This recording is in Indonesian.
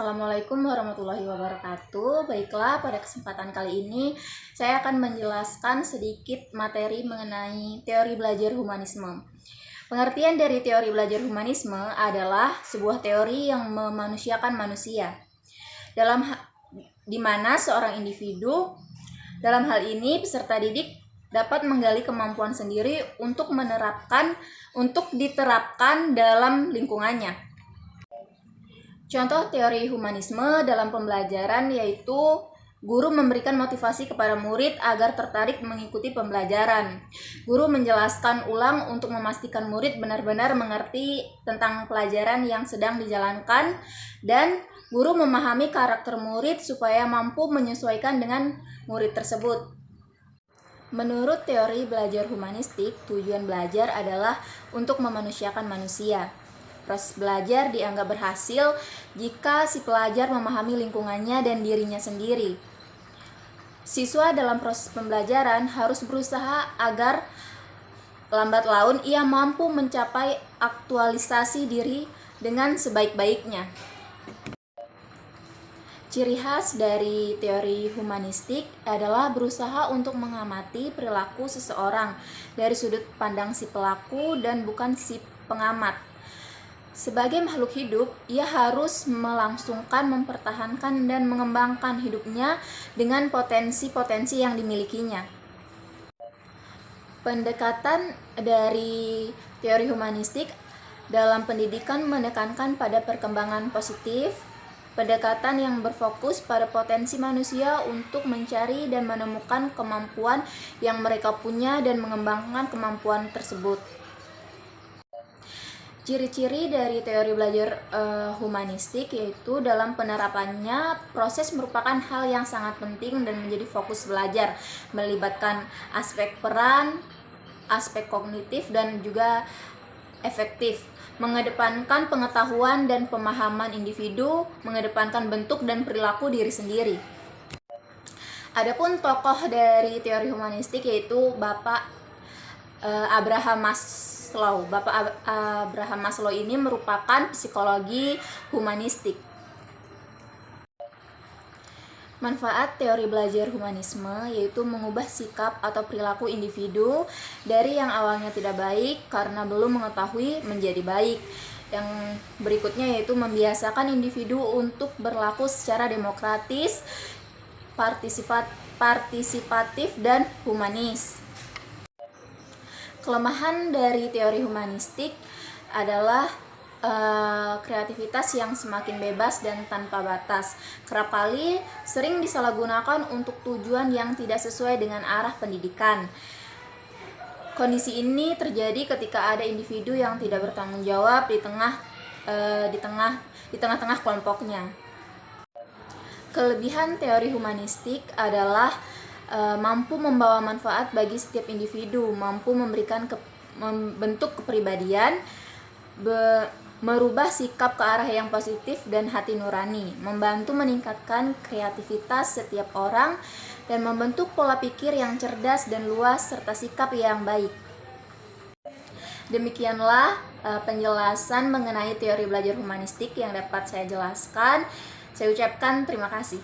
Assalamualaikum warahmatullahi wabarakatuh. Baiklah, pada kesempatan kali ini saya akan menjelaskan sedikit materi mengenai teori belajar humanisme. Pengertian dari teori belajar humanisme adalah sebuah teori yang memanusiakan manusia. Di mana seorang individu, dalam hal ini peserta didik, dapat menggali kemampuan sendiri untuk diterapkan dalam lingkungannya. Contoh teori humanisme dalam pembelajaran yaitu guru memberikan motivasi kepada murid agar tertarik mengikuti pembelajaran. Guru menjelaskan ulang untuk memastikan murid benar-benar mengerti tentang pelajaran yang sedang dijalankan, dan guru memahami karakter murid supaya mampu menyesuaikan dengan murid tersebut. Menurut teori belajar humanistik, tujuan belajar adalah untuk memanusiakan manusia. Proses belajar dianggap berhasil jika si pelajar memahami lingkungannya dan dirinya sendiri. Siswa dalam proses pembelajaran harus berusaha agar lambat laun ia mampu mencapai aktualisasi diri dengan sebaik-baiknya. Ciri khas dari teori humanistik adalah berusaha untuk mengamati perilaku seseorang dari sudut pandang si pelaku dan bukan si pengamat. Sebagai makhluk hidup, ia harus melangsungkan, mempertahankan, dan mengembangkan hidupnya dengan potensi-potensi yang dimilikinya. Pendekatan dari teori humanistik dalam pendidikan menekankan pada perkembangan positif, pendekatan yang berfokus pada potensi manusia untuk mencari dan menemukan kemampuan yang mereka punya dan mengembangkan kemampuan tersebut. Ciri-ciri dari teori belajar humanistik yaitu dalam penerapannya, proses merupakan hal yang sangat penting dan menjadi fokus belajar, melibatkan aspek peran, aspek kognitif, dan juga efektif, mengedepankan pengetahuan dan pemahaman individu, mengedepankan bentuk dan perilaku diri sendiri. Adapun tokoh dari teori humanistik yaitu Bapak Abraham Maslow. Bapak Abraham Maslow ini merupakan psikologi humanistik. Manfaat teori belajar humanisme yaitu mengubah sikap atau perilaku individu dari yang awalnya tidak baik karena belum mengetahui menjadi baik. Yang berikutnya yaitu membiasakan individu untuk berlaku secara demokratis, partisipatif, dan humanis. Kelemahan dari teori humanistik adalah kreativitas yang semakin bebas dan tanpa batas. Kerap kali sering disalahgunakan untuk tujuan yang tidak sesuai dengan arah pendidikan. Kondisi ini terjadi ketika ada individu yang tidak bertanggung jawab di tengah-tengah kelompoknya. Kelebihan teori humanistik adalah mampu membawa manfaat bagi setiap individu, mampu membentuk kepribadian, merubah sikap ke arah yang positif dan hati nurani, membantu meningkatkan kreativitas setiap orang, dan membentuk pola pikir yang cerdas dan luas serta sikap yang baik. Demikianlah penjelasan mengenai teori belajar humanistik yang dapat saya jelaskan. Saya ucapkan terima kasih.